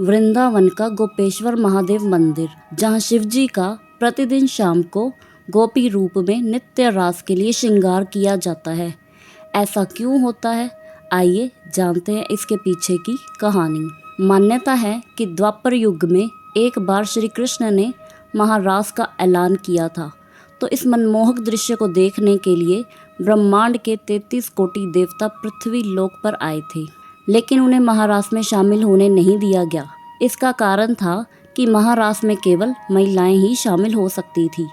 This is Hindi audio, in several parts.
वृंदावन का गोपेश्वर महादेव मंदिर, जहां शिव जी का प्रतिदिन शाम को गोपी रूप में नित्य रास के लिए श्रृंगार किया जाता है। ऐसा क्यों होता है, आइए जानते हैं इसके पीछे की कहानी। मान्यता है कि द्वापर युग में एक बार श्री कृष्ण ने महारास का ऐलान किया था, तो इस मनमोहक दृश्य को देखने के लिए ब्रह्मांड के 33 कोटि देवता पृथ्वी लोक पर आए थे, लेकिन उन्हें महारास में शामिल होने नहीं दिया गया। इसका कारण था कि महारास में केवल महिलाएं ही शामिल हो सकती थी।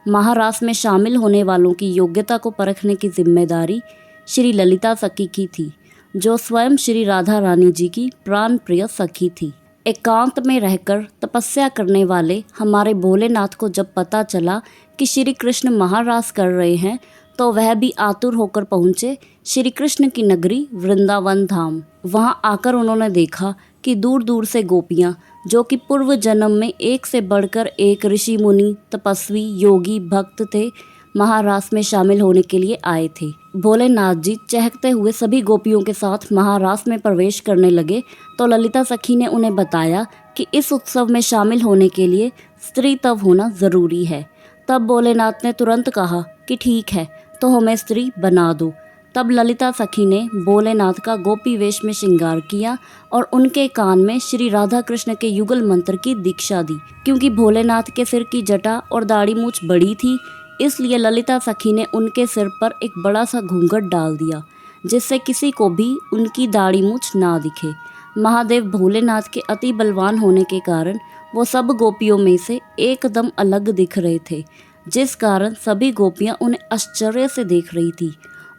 महारास में शामिल होने वालों की योग्यता को परखने की जिम्मेदारी श्री ललिता सखी की थी, जो स्वयं श्री राधा रानी जी की प्राण प्रिय सखी थी। एकांत में रहकर तपस्या करने वाले हमारे भोलेनाथ को जब पता चला कि श्री कृष्ण महारास कर रहे हैं, तो वह भी आतुर होकर पहुँचे श्री कृष्ण की नगरी वृंदावन धाम। वहां आकर उन्होंने देखा कि दूर दूर से गोपियां, जो कि पूर्व जन्म में एक से बढ़कर एक ऋषि मुनि तपस्वी योगी भक्त थे, महारास में शामिल होने के लिए आए थे। भोलेनाथ जी चहकते हुए सभी गोपियों के साथ महारास में प्रवेश करने लगे, तो ललिता सखी ने उन्हें बताया कि इस उत्सव में शामिल होने के लिए स्त्री तब होना जरूरी है। तब भोलेनाथ ने तुरंत कहा कि ठीक है, तो हमें स्त्री बना दो। तब ललिता सखी ने भोलेनाथ का गोपी वेश में श्रृंगार किया और उनके कान में श्री राधा कृष्ण के युगल मंत्र की दीक्षा दी। क्योंकि भोलेनाथ के सिर की जटा और दाढ़ी मूछ बड़ी थी, इसलिए ललिता सखी ने उनके सिर पर एक बड़ा सा घूंघट डाल दिया, जिससे किसी को भी उनकी दाढ़ी मूछ ना दिखे। महादेव भोलेनाथ के अति बलवान होने के कारण वो सब गोपियों में से एकदम अलग दिख रहे थे, जिस कारण सभी गोपियां उन्हें आश्चर्य से देख रही थी।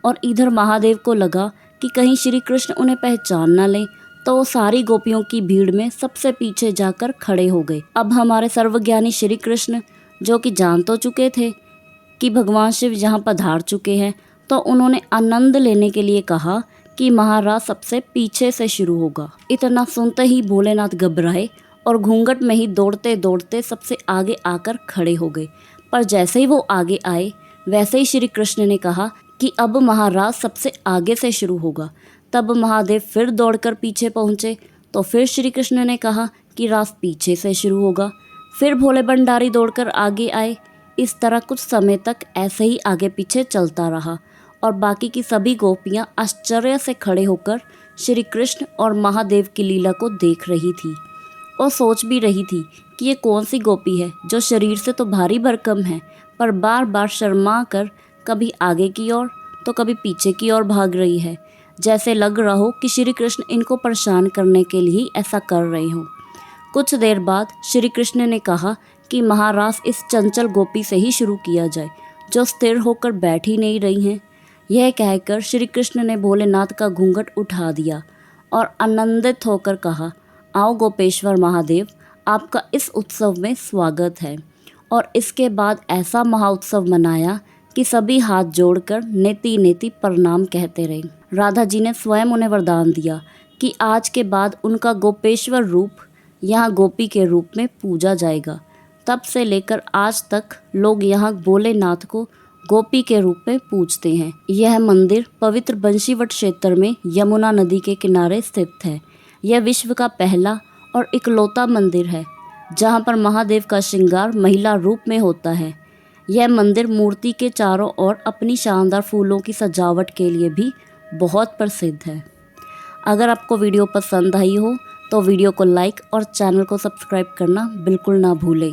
और इधर महादेव को लगा कि कहीं श्री कृष्ण उन्हें पहचान न लें, तो वो सारी गोपियों की भीड़ में सबसे पीछे जाकर खड़े हो गए। अब हमारे सर्वज्ञानी श्री कृष्ण, जो कि जान तो चुके थे कि भगवान शिव यहाँ पधार चुके हैं, तो उन्होंने आनंद लेने के लिए कहा कि महाराज सबसे पीछे से शुरू होगा। इतना सुनते ही भोलेनाथ घबराए और घूंघट में ही दौड़ते दौड़ते सबसे आगे आकर खड़े हो गए। पर जैसे ही वो आगे आए, वैसे ही श्री कृष्ण ने कहा कि अब महाराज सबसे आगे से शुरू होगा। तब महादेव फिर दौड़कर पीछे पहुँचे, तो फिर श्री कृष्ण ने कहा कि रास पीछे से शुरू होगा। फिर भोले भंडारी दौड़कर आगे आए। इस तरह कुछ समय तक ऐसे ही आगे पीछे चलता रहा और बाकी की सभी गोपियां आश्चर्य से खड़े होकर श्री कृष्ण और महादेव की लीला को देख रही थी और सोच भी रही थी कि ये कौन सी गोपी है जो शरीर से तो भारी भरकम है, पर बार बार शर्मा कर कभी आगे की ओर तो कभी पीछे की ओर भाग रही है। जैसे लग रहा हो कि श्री कृष्ण इनको परेशान करने के लिए ऐसा कर रहे हो। कुछ देर बाद श्री कृष्ण ने कहा कि महारास इस चंचल गोपी से ही शुरू किया जाए, जो स्थिर होकर बैठ ही नहीं रही हैं। यह कहकर श्री कृष्ण ने भोलेनाथ का घूंघट उठा दिया और आनंदित होकर कहा, आओ गोपेश्वर महादेव, आपका इस उत्सव में स्वागत है। और इसके बाद ऐसा महाउत्सव मनाया कि सभी हाथ जोड़कर नेति नेति प्रणाम कहते रहे। राधा जी ने स्वयं उन्हें वरदान दिया कि आज के बाद उनका गोपेश्वर रूप यहाँ गोपी के रूप में पूजा जाएगा। तब से लेकर आज तक लोग यहाँ भोलेनाथ को गोपी के रूप में पूजते हैं। यह मंदिर पवित्र बंशीवट क्षेत्र में यमुना नदी के किनारे स्थित है। यह विश्व का पहला और इकलौता मंदिर है जहाँ पर महादेव का श्रृंगार महिला रूप में होता है। यह मंदिर मूर्ति के चारों ओर अपनी शानदार फूलों की सजावट के लिए भी बहुत प्रसिद्ध है। अगर आपको वीडियो पसंद आई हो तो वीडियो को लाइक और चैनल को सब्सक्राइब करना बिल्कुल ना भूलें।